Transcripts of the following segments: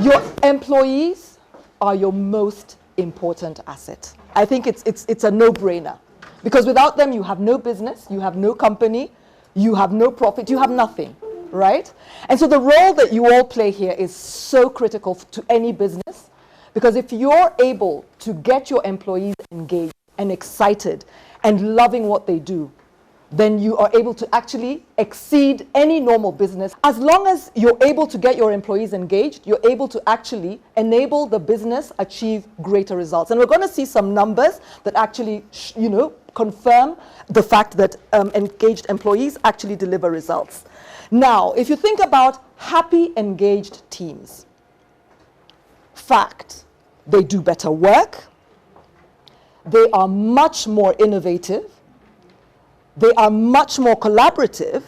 Your employees are your most important asset. I think it's a no-brainer. Because without them, you have no business, you have no company, you have no profit, you have nothing, right? And so the role that you all play here is so critical to any business, because if you're able to get your employees engaged and excited and loving what they do, then you are able to actually exceed any normal business. As long as you're able to get your employees engaged, you're able to actually enable the business achieve greater results. And we're going to see some numbers that actually, confirm the fact that engaged employees actually deliver results. Now, if you think about happy, engaged teams, fact, they do better work, they are much more innovative, they are much more collaborative,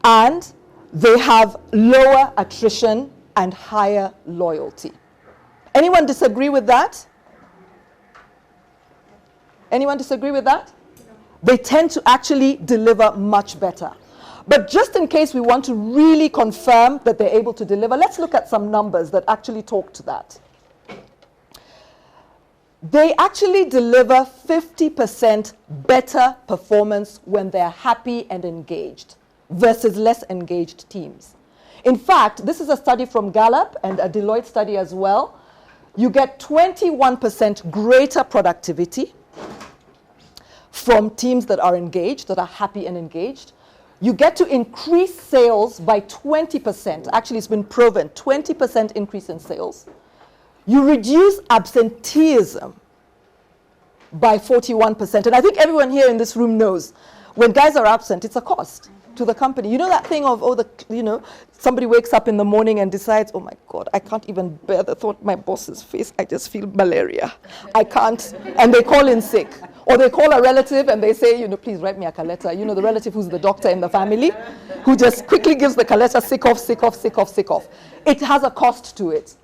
and they have lower attrition and higher loyalty. Anyone disagree with that? Anyone disagree with that? They tend to actually deliver much better. But just in case we want to really confirm that they're able to deliver, let's look at some numbers that actually talk to that. They actually deliver 50% better performance when they're happy and engaged versus less engaged teams. In fact, this is a study from Gallup and a Deloitte study as well. You get 21% greater productivity from teams that are engaged, that are happy and engaged. You get to increase sales by 20%. Actually, it's been proven, 20% increase in sales. You reduce absenteeism by 41%. And I think everyone here in this room knows when guys are absent, it's a cost to the company. You know that thing of, somebody wakes up in the morning and decides, oh my God, I can't even bear the thought of my boss's face. I just feel malaria. I can't. And they call in sick. Or they call a relative and they say, please write me a letter. The relative who's the doctor in the family, who just quickly gives the letter, sick off, sick off, sick off, sick off. It has a cost to it.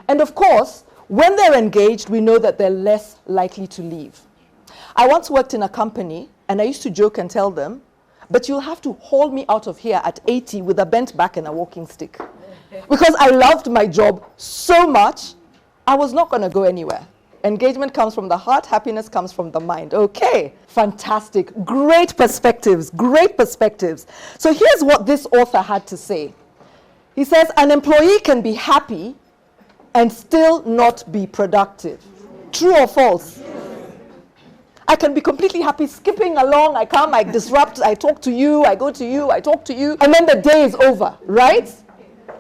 And of course, when they're engaged, we know that they're less likely to leave. I once worked in a company, and I used to joke and tell them, but you'll have to haul me out of here at 80 with a bent back and a walking stick. Because I loved my job so much, I was not going to go anywhere. Engagement comes from the heart, happiness comes from the mind. Okay, fantastic. Great perspectives, great perspectives. So here's what this author had to say. He says, an employee can be happy and still not be productive. True or false? I can be completely happy, skipping along, I come, I disrupt, I talk to you, I go to you, I talk to you, and then the day is over, right?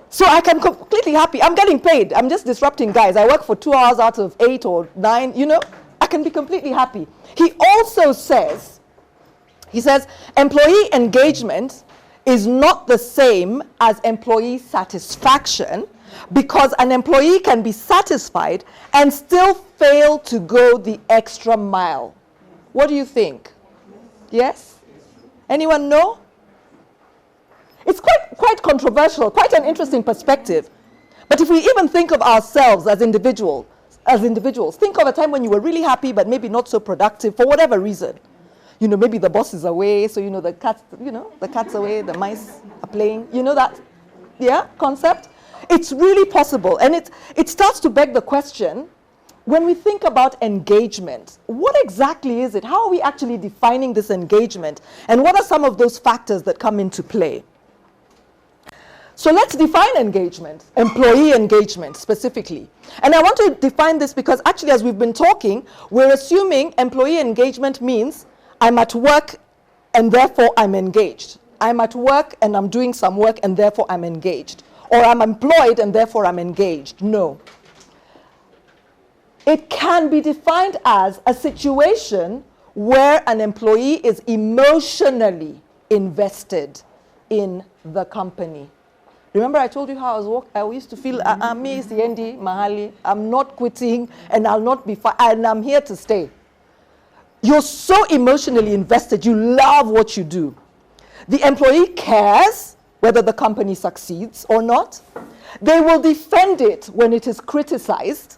So I can completely happy, I'm getting paid, I'm just disrupting guys, I work for 2 hours out of 8 or 9, I can be completely happy. He also says, employee engagement is not the same as employee satisfaction, because an employee can be satisfied and still fail to go the extra mile. What do you think? Yes? Anyone know? It's quite controversial, quite an interesting perspective. But if we even think of ourselves as individuals, think of a time when you were really happy but maybe not so productive for whatever reason. Maybe the boss is away, so the cat's away, the mice are playing. That concept? It's really possible. And it starts to beg the question, when we think about engagement, what exactly is it? How are we actually defining this engagement? And what are some of those factors that come into play? So let's define engagement, employee engagement specifically. And I want to define this because actually as we've been talking, we're assuming employee engagement means I'm at work and therefore I'm engaged. I'm at work and I'm doing some work and therefore I'm engaged. Or I'm employed and therefore I'm engaged. No. It can be defined as a situation where an employee is emotionally invested in the company. Remember I told you how I used to feel, me siendi mahali, I'm not quitting and I'll not be and I'm here to stay. You're so emotionally invested, you love what you do. The employee cares whether the company succeeds or not. They will defend it when it is criticized.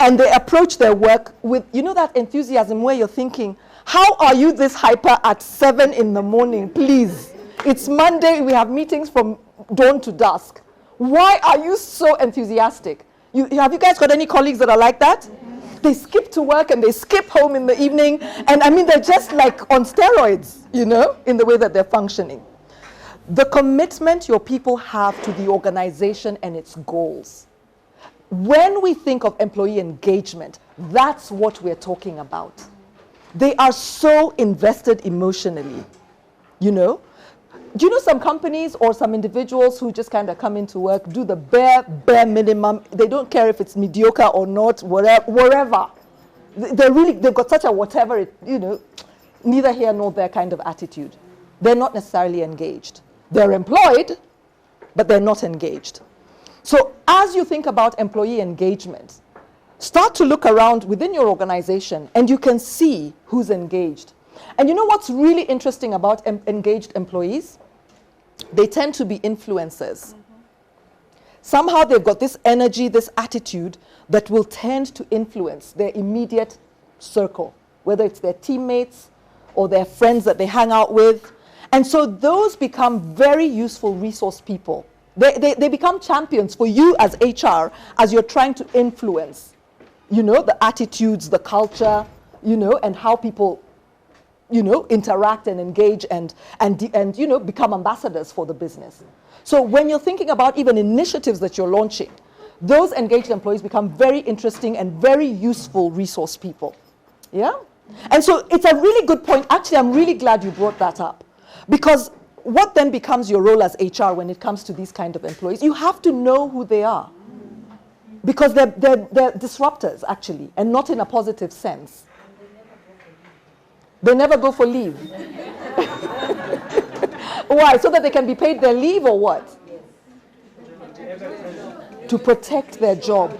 And they approach their work with, that enthusiasm where you're thinking, how are you this hyper at 7 in the morning, please? It's Monday, we have meetings from dawn to dusk. Why are you so enthusiastic? Have you guys got any colleagues that are like that? They skip to work and they skip home in the evening. And I mean, they're just like on steroids, you know, in the way that they're functioning. The commitment your people have to the organization and its goals. When we think of employee engagement, that's what we're talking about. They are so invested emotionally, you know. Do you know some companies or some individuals who just kind of come into work, do the bare minimum? They don't care if it's mediocre or not, wherever. They've got such a whatever, you know, neither here nor there kind of attitude. They're not necessarily engaged. They're employed, but they're not engaged. So as you think about employee engagement, start to look around within your organization and you can see who's engaged. And you know what's really interesting about engaged employees? They tend to be influencers. Somehow they've got this energy, this attitude that will tend to influence their immediate circle, whether it's their teammates or their friends that they hang out with. And so those become very useful resource people. They become champions for you as HR as you're trying to influence, you know, the attitudes, the culture, you know, and how people, you know, interact and engage and you know, become ambassadors for the business. So when you're thinking about even initiatives that you're launching, those engaged employees become very interesting and very useful resource people. Yeah? And so it's a really good point. Actually, I'm really glad you brought that up. Because what then becomes your role as HR when it comes to these kind of employees? You have to know who they are. Because they're disruptors, actually, and not in a positive sense. They never go for leave. Why? So that they can be paid their leave or what? To protect their job.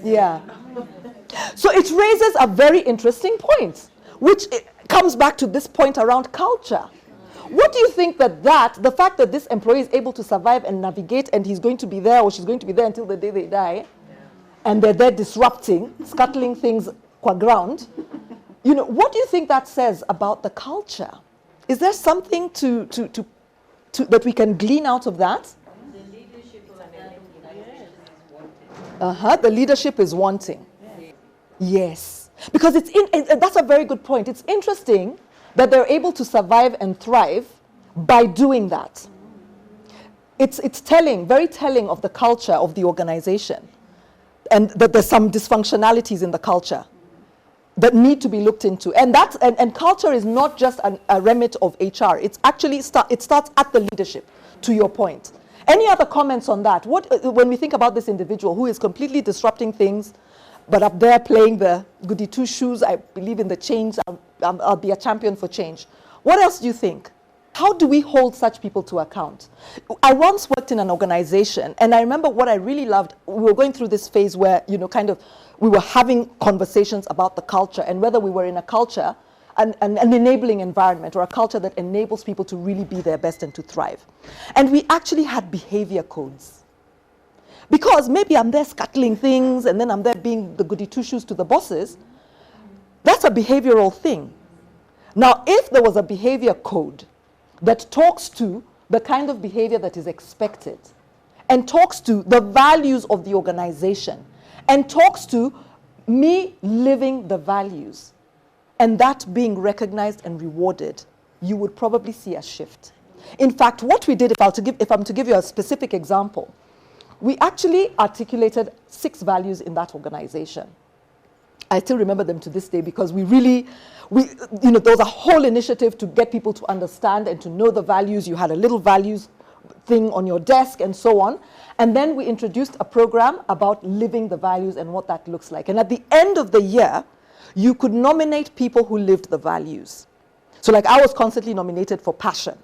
Yeah. So it raises a very interesting point, which comes back to this point around culture. What do you think the fact that this employee is able to survive and navigate and he's going to be there or she's going to be there until the day they die, and they're there disrupting, scuttling things qua ground, you know, what do you think that says about the culture? Is there something that we can glean out of that? The leadership is wanting. Yes. Because that's a very good point. It's interesting that they're able to survive and thrive by doing that. It's telling, very telling of the culture of the organization, and that there's some dysfunctionalities in the culture that need to be looked into. And culture is not just a remit of HR. It's actually it starts at the leadership, to your point. Any other comments on that? When we think about this individual who is completely disrupting things, but up there playing the goody two shoes, I believe in the change, I'll be a champion for change. What else do you think? How do we hold such people to account? I once worked in an organization, and I remember what I really loved. We were going through this phase where, you know, we were having conversations about the culture and whether we were in a culture, an enabling environment, or a culture that enables people to really be their best and to thrive. And we actually had behavior codes. Because maybe I'm there scuttling things and then I'm there being the goody two-shoes to the bosses. That's a behavioral thing. Now, if there was a behavior code that talks to the kind of behavior that is expected and talks to the values of the organization and talks to me living the values and that being recognized and rewarded, you would probably see a shift. In fact, what we did, if I'm to give you a specific example, we actually articulated 6 values in that organization. I still remember them to this day because there was a whole initiative to get people to understand and to know the values. You had a little values thing on your desk and so on. And then we introduced a program about living the values and what that looks like. And at the end of the year, you could nominate people who lived the values. So like I was constantly nominated for passion.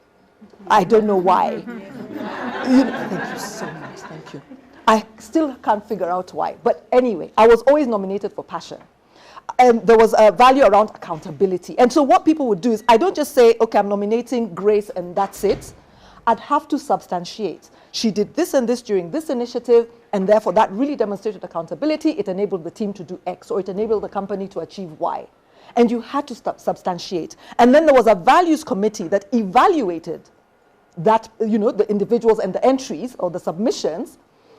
I don't know why. Thank you so much, thank you. I still can't figure out why. But anyway, I was always nominated for passion. And there was a value around accountability. And so what people would do is, I don't just say, okay, I'm nominating Grace and that's it. I'd have to substantiate. She did this and this during this initiative, and therefore that really demonstrated accountability. It enabled the team to do X, or it enabled the company to achieve Y. And you had to substantiate. And then there was a values committee that evaluated that, the individuals and the entries or the submissions.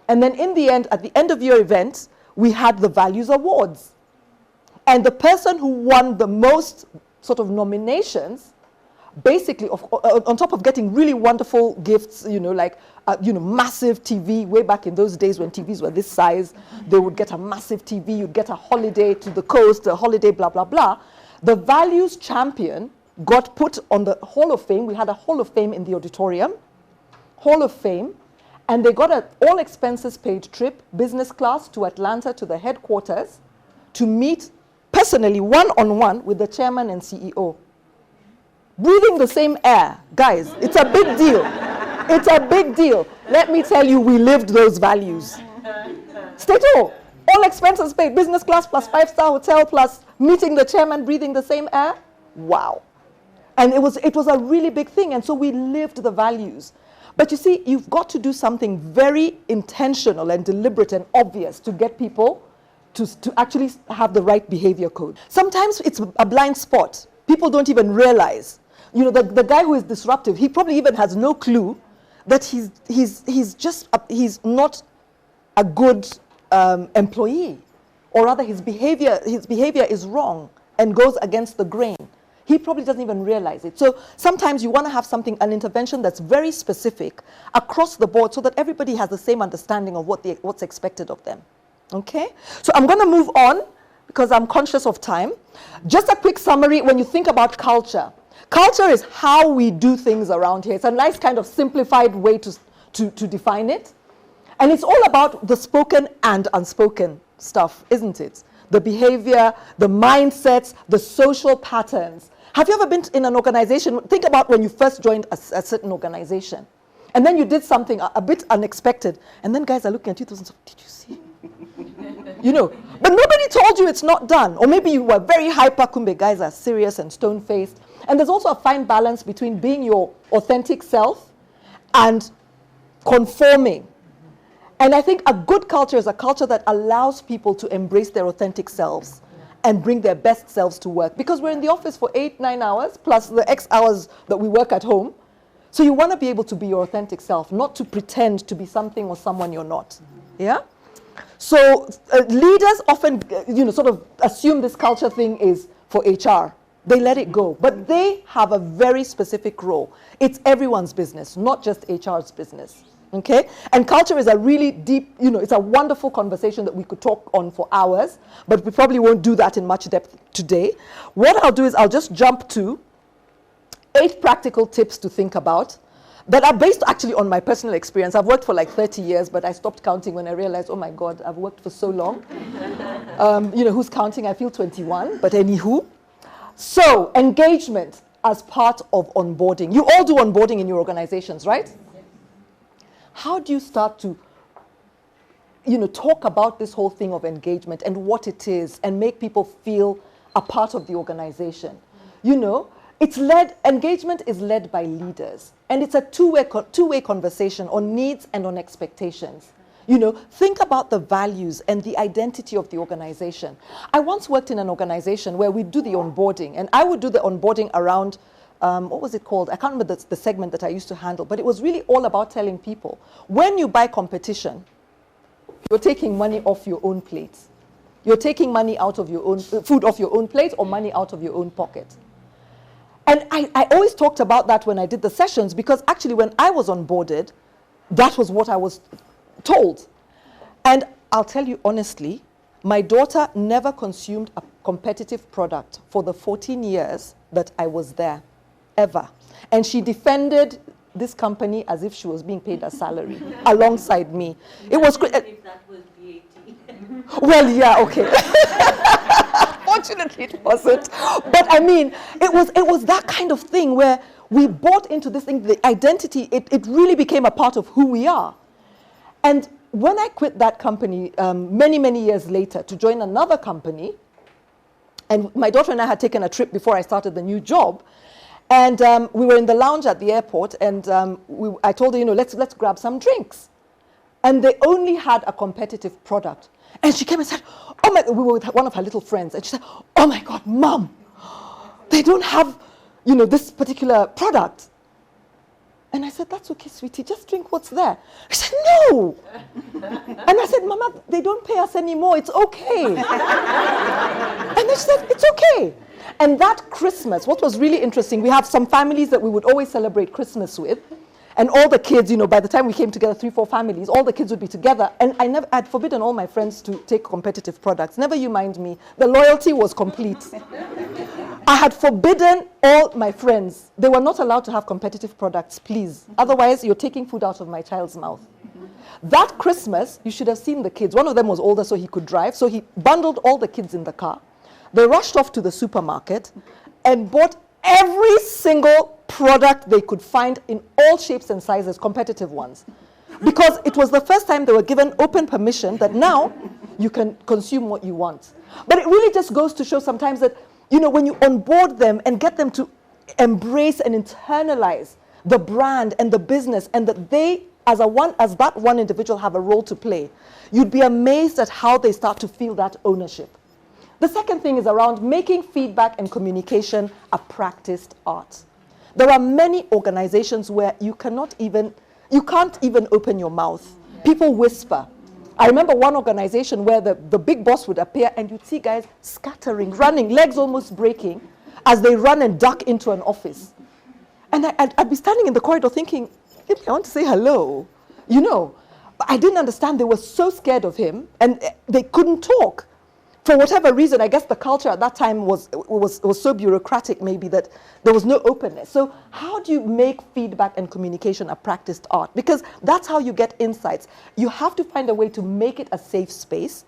And then in the end, at the end of your event, we had the values awards. And the person who won the most sort of nominations, basically, on top of getting really wonderful gifts, massive TV, way back in those days when TVs were this size, they would get a massive TV, you'd get a holiday to the coast, a holiday, blah, blah, blah. The values champion got put on the Hall of Fame. We had a Hall of Fame in the auditorium, Hall of Fame, and they got an all expenses paid trip, business class, to Atlanta, to the headquarters, to meet personally, one-on-one, with the chairman and CEO. Breathing the same air. Guys, it's a big deal. It's a big deal. Let me tell you, we lived those values. Stato, all expenses paid, business class plus 5-star hotel plus meeting the chairman, breathing the same air. Wow. And it was a really big thing. And so we lived the values. But you see, you've got to do something very intentional and deliberate and obvious to get people to actually have the right behavior code. Sometimes it's a blind spot. People don't even realize. The guy who is disruptive, he probably even has no clue that he's not a good employee, or rather his behavior is wrong and goes against the grain. He probably doesn't even realize it. So sometimes you want to have an intervention that's very specific across the board so that everybody has the same understanding of what's expected of them. Okay? So I'm going to move on because I'm conscious of time. Just a quick summary when you think about culture. Culture is how we do things around here. It's a nice kind of simplified way to define it. And it's all about the spoken and unspoken stuff, isn't it? The behavior, the mindsets, the social patterns. Have you ever been in an organization? Think about when you first joined a certain organization. And then you did something a bit unexpected. And then guys are looking at you and say, did you see? But nobody told you it's not done. Or maybe you were very hyper, kumbe guys are serious and stone-faced. And there's also a fine balance between being your authentic self and conforming. And I think a good culture is a culture that allows people to embrace their authentic selves and bring their best selves to work. Because we're in the office for 8-9 hours, plus the X hours that we work at home. So you want to be able to be your authentic self, not to pretend to be something or someone you're not. Yeah? So leaders often, sort of assume this culture thing is for HR. They let it go. But they have a very specific role. It's everyone's business, not just HR's business. Okay? And culture is a really deep, it's a wonderful conversation that we could talk on for hours, but we probably won't do that in much depth today. What I'll do is I'll just jump to 8 practical tips to think about that are based actually on my personal experience. I've worked for like 30 years, but I stopped counting when I realized, oh my God, I've worked for so long. Who's counting? I feel 21, but anywho. So, engagement as part of onboarding. You all do onboarding in your organizations, right? How do you start to, talk about this whole thing of engagement and what it is and make people feel a part of the organization? Engagement is led by leaders. And it's a two-way conversation on needs and on expectations. Think about the values and the identity of the organization. I once worked in an organization where we do the onboarding, and I would do the onboarding around, what was it called? I can't remember the segment that I used to handle, but it was really all about telling people, when you buy competition, you're taking money off your own plate. You're taking money out of your own, food off your own plate or money out of your own pocket. And I always talked about that when I did the sessions, because actually when I was onboarded, that was what I was told. And I'll tell you honestly, my daughter never consumed a competitive product for the 14 years that I was there, ever. And she defended this company as if she was being paid a salary alongside me. It was great. If that was VAT. Well, yeah, okay. Fortunately, it wasn't. But I mean, it was that kind of thing where we bought into this thing, the identity, it really became a part of who we are. And when I quit that company many, many years later to join another company, and my daughter and I had taken a trip before I started the new job, and we were in the lounge at the airport, and I told her, let's grab some drinks. And they only had a competitive product. And she came and said, oh my, we were with one of her little friends, and she said, oh my God, Mom, they don't have, this particular product. And I said, that's okay, sweetie, just drink what's there. She said, no. And I said, Mama, they don't pay us anymore, it's okay. And she said, it's okay. And that Christmas, what was really interesting, we have some families that we would always celebrate Christmas with. And all the kids, by the time we came together, 3, 4 families, all the kids would be together. And I'd forbidden all my friends to take competitive products. Never you mind me. The loyalty was complete. I had forbidden all my friends. They were not allowed to have competitive products, please. Otherwise, you're taking food out of my child's mouth. That Christmas, you should have seen the kids. One of them was older, so he could drive. So he bundled all the kids in the car. They rushed off to the supermarket and bought every single product they could find in all shapes and sizes, competitive ones. Because it was the first time they were given open permission that now you can consume what you want. But it really just goes to show sometimes that, when you onboard them and get them to embrace and internalize the brand and the business, and that they, as that one individual, have a role to play, you'd be amazed at how they start to feel that ownership. The second thing is around making feedback and communication a practiced art. There are many organizations where you can't even open your mouth. People whisper. I remember one organization where the big boss would appear and you'd see guys scattering, running, legs almost breaking, as they run and duck into an office. And I'd be standing in the corridor thinking, maybe I want to say hello, But I didn't understand. They were so scared of him and they couldn't talk. For whatever reason, I guess the culture at that time was so bureaucratic maybe that there was no openness. So how do you make feedback and communication a practiced art? Because that's how you get insights. You have to find a way to make it a safe space.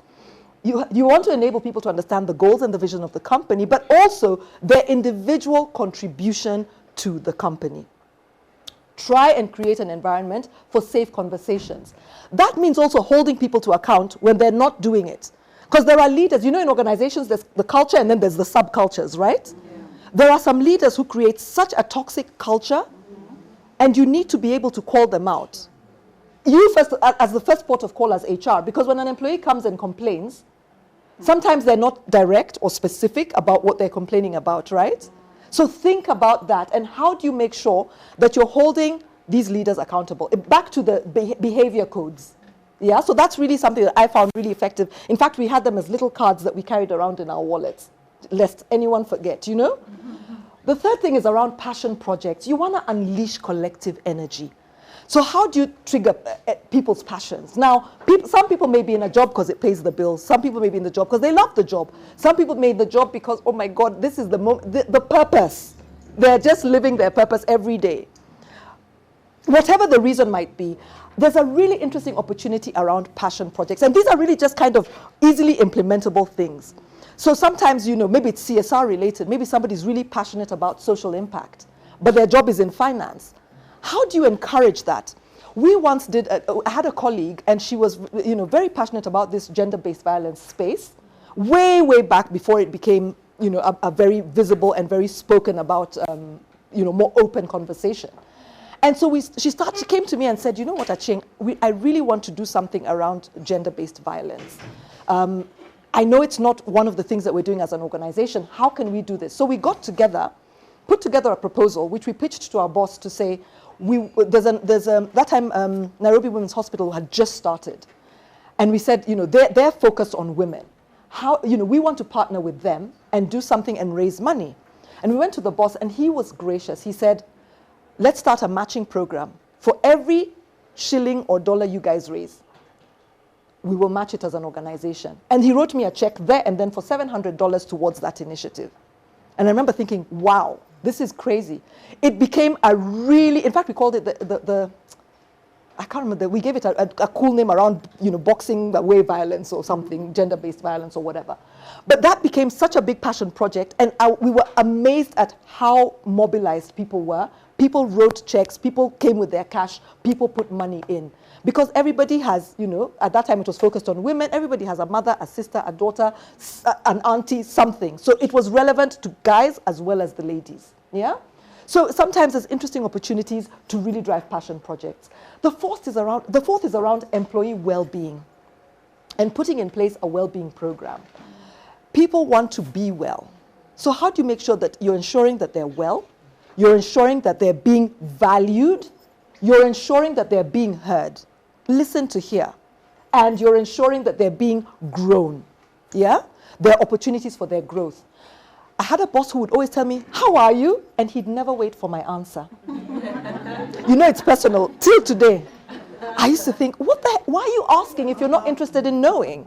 You want to enable people to understand the goals and the vision of the company, but also their individual contribution to the company. Try and create an environment for safe conversations. That means also holding people to account when they're not doing it. Because there are leaders, in organizations, there's the culture and then there's the subcultures, right? Yeah. There are some leaders who create such a toxic culture, and you need to be able to call them out. You first, as the first port of call as HR, because when an employee comes and complains, sometimes they're not direct or specific about what they're complaining about, right? So think about that, and how do you make sure that you're holding these leaders accountable? Back to the behavior codes. Yeah, so that's really something that I found really effective. In fact, we had them as little cards that we carried around in our wallets, lest anyone forget, The third thing is around passion projects. You want to unleash collective energy. So how do you trigger people's passions? Now, some people may be in a job because it pays the bills. Some people may be in the job because they love the job. Some people may be in the job because, oh my God, this is the purpose. They're just living their purpose every day. Whatever the reason might be, there's a really interesting opportunity around passion projects. And these are really just kind of easily implementable things. So sometimes, maybe it's CSR related. Maybe somebody's really passionate about social impact, but their job is in finance. How do you encourage that? We once I had a colleague, and she was, very passionate about this gender-based violence space, way, way back before it became, a very visible and very spoken about, more open conversation. And so she came to me and said, you know what, Achieng, I really want to do something around gender-based violence. I know it's not one of the things that we're doing as an organization. How can we do this? So we got together, put together a proposal, which we pitched to our boss to say, that time Nairobi Women's Hospital had just started. And we said, they're focused on women. We want to partner with them and do something and raise money. And we went to the boss, and he was gracious. He said, let's start a matching program. For every shilling or dollar you guys raise, we will match it as an organization. And he wrote me a check there and then for $700 towards that initiative. And I remember thinking, wow, this is crazy. It became in fact, we called it I can't remember, we gave it a cool name around, boxing away violence or something, gender-based violence or whatever. But that became such a big passion project, and we were amazed at how mobilized people were. People wrote checks, people came with their cash, people put money in. Because everybody has, at that time it was focused on women, everybody has a mother, a sister, a daughter, an auntie, something. So it was relevant to guys as well as the ladies, yeah? So sometimes there's interesting opportunities to really drive passion projects. The fourth is around employee well-being and putting in place a well-being program. People want to be well. So how do you make sure that you're ensuring that they're well? You're ensuring that they're being valued, you're ensuring that they're being heard. Listen to hear. And you're ensuring that they're being grown. Yeah? There are opportunities for their growth. I had a boss who would always tell me, how are you? And he'd never wait for my answer. You know, it's personal. Till today, I used to think, what the heck? Why are you asking if you're not interested in knowing?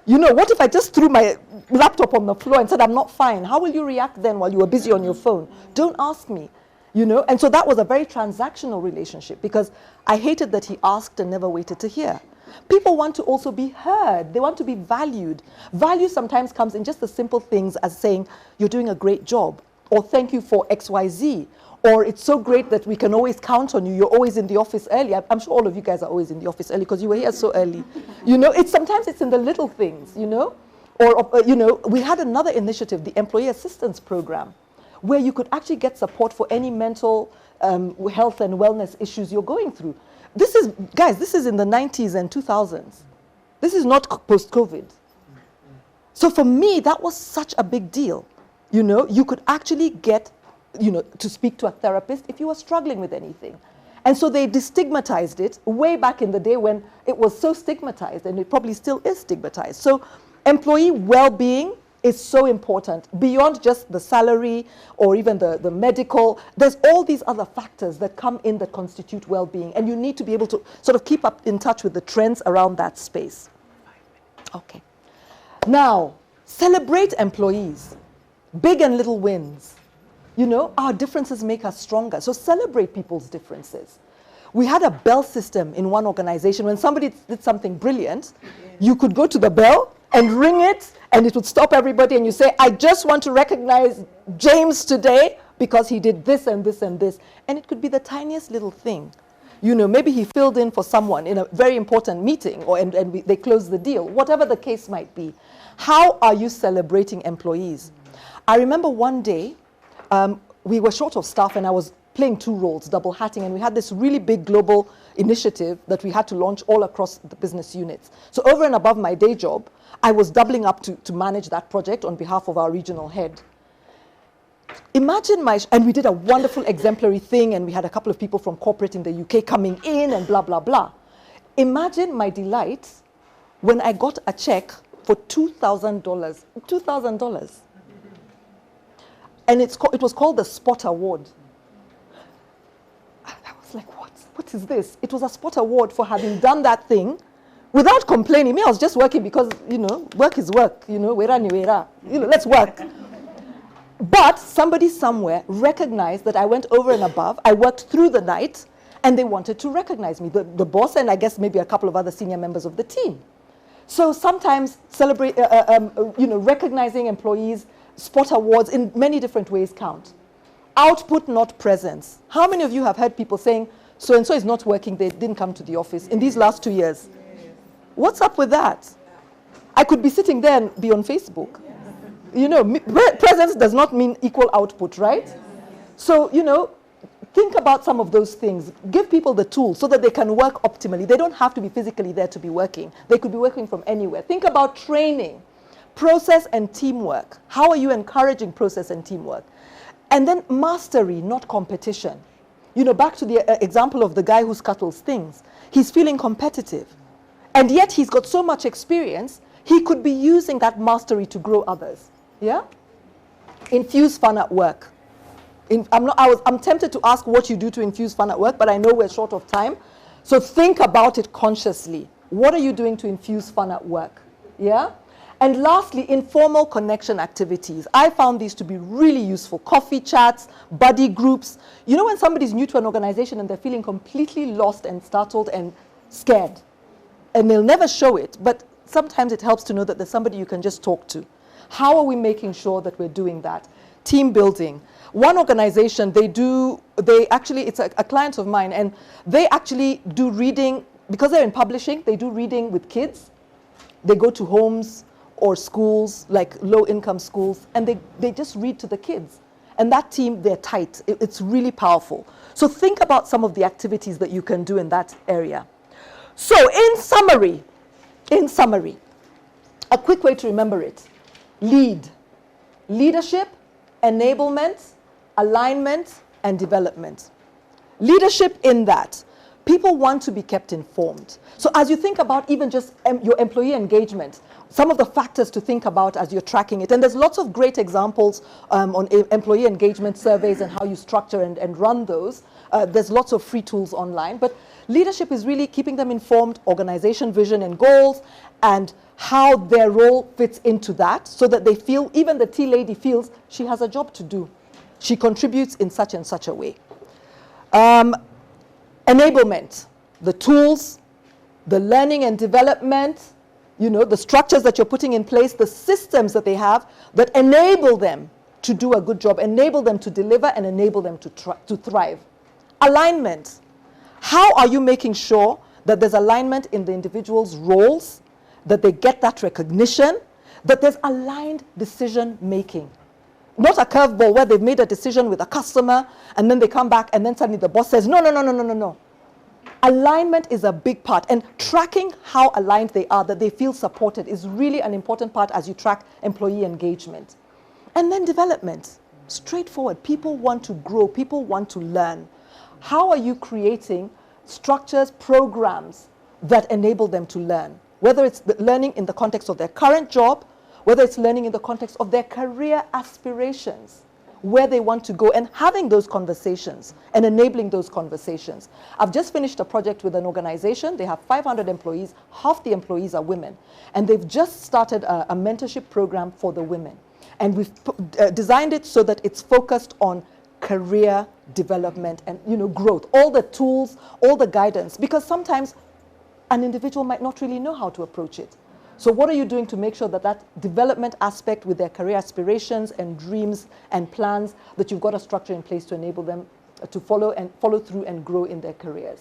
You know, what if I just threw my laptop on the floor and said, I'm not fine? How will you react then while you were busy on your phone? Don't ask me. You know, and so that was a very transactional relationship because I hated that he asked and never waited to hear. People want to also be heard. They want to be valued. Value sometimes comes in just the simple things as saying, you're doing a great job, or thank you for XYZ, or it's so great that we can always count on you. You're always in the office early. I'm sure all of you guys are always in the office early because you were here so early. You know, sometimes it's in the little things, you know. Or, you know, we had another initiative, the Employee Assistance Program, where you could actually get support for any mental health and wellness issues you're going through. This is, guys, this is in the 90s and 2000s. This is not post-COVID. So for me, that was such a big deal. You know, you could actually get, you know, to speak to a therapist if you were struggling with anything. And so they destigmatized it way back in the day when it was so stigmatized, and it probably still is stigmatized. So employee well-being is so important. Beyond just the salary or even the medical, there's all these other factors that come in that constitute well-being, and you need to be able to sort of keep up in touch with the trends around that space. Okay. Now, celebrate employees, big and little wins. You know, our differences make us stronger, so celebrate people's differences. We had a bell system in one organization. When somebody did something brilliant, you could go to the bell and ring it, and it would stop everybody, and you say, I just want to recognize James today because he did this and this and this. And it could be the tiniest little thing. You know, maybe he filled in for someone in a very important meeting, or they closed the deal, whatever the case might be. How are you celebrating employees? I remember one day, we were short of staff, and I was playing two roles, double hatting, and we had this really big global initiative that we had to launch all across the business units. So over and above my day job, I was doubling up to manage that project on behalf of our regional head. Imagine and we did a wonderful exemplary thing, and we had a couple of people from corporate in the UK coming in and blah, blah, blah. Imagine my delight when I got a check for $2,000. $2,000. And it was called the Spot Award. I was like, what is this? It was a Spot Award for having done that thing without complaining. Me, I was just working because, you know, work is work. You know, wera ni wera. You know, let's work. But somebody somewhere recognized that I went over and above. I worked through the night, and they wanted to recognize me, the boss, and I guess maybe a couple of other senior members of the team. So sometimes you know, recognizing employees, Spot Awards in many different ways count. Output, not presence. How many of you have heard people saying, so-and-so is not working, they didn't come to the office in these last 2 years? What's up with that? I could be sitting there and be on Facebook. You know, presence does not mean equal output, right? So, you know, think about some of those things. Give people the tools so that they can work optimally. They don't have to be physically there to be working. They could be working from anywhere. Think about training, process and teamwork. How are you encouraging process and teamwork? And then mastery, not competition. You know, back to the example of the guy who scuttles things. He's feeling competitive. And yet he's got so much experience, he could be using that mastery to grow others. Yeah? Infuse fun at work. I'm tempted to ask what you do to infuse fun at work, but I know we're short of time. So think about it consciously. What are you doing to infuse fun at work? Yeah? And lastly, informal connection activities. I found these to be really useful. Coffee chats, buddy groups. You know, when somebody's new to an organization and they're feeling completely lost and startled and scared, and they'll never show it, but sometimes it helps to know that there's somebody you can just talk to. How are we making sure that we're doing that? Team building. One organization, it's a client of mine, and they actually do reading, because they're in publishing, they do reading with kids. They go to homes or schools, like low-income schools, and they just read to the kids. And that team, they're tight. It's really powerful. So think about some of the activities that you can do in that area. So in summary, a quick way to remember it. Lead. Leadership, enablement, alignment, and development. Leadership in that. People want to be kept informed. So as you think about even just your employee engagement, some of the factors to think about as you're tracking it, and there's lots of great examples on employee engagement surveys and how you structure and run those. There's lots of free tools online, but leadership is really keeping them informed, organization vision and goals, and how their role fits into that, so that they feel, even the tea lady feels she has a job to do. She contributes in such and such a way. Enablement, the tools, the learning and development, the structures that you're putting in place, the systems that they have that enable them to do a good job, enable them to deliver, and enable them to thrive. Alignment. How are you making sure that there's alignment in the individual's roles, that they get that recognition, that there's aligned decision making? Not a curveball where they've made a decision with a customer and then they come back and then suddenly the boss says, no. Alignment is a big part, and tracking how aligned they are, that they feel supported, is really an important part as you track employee engagement. And then development, straightforward. People want to grow, people want to learn. How are you creating structures, programs that enable them to learn? Whether it's learning in the context of their current job, whether it's learning in the context of their career aspirations, where they want to go, and having those conversations and enabling those conversations. I've just finished a project with an organization. They have 500 employees. Half the employees are women. And they've just started a mentorship program for the women. And we've designed it so that it's focused on career development and growth, all the tools, all the guidance, because sometimes an individual might not really know how to approach it. So what are you doing to make sure that that development aspect with their career aspirations and dreams and plans, that you've got a structure in place to enable them to follow through and grow in their careers?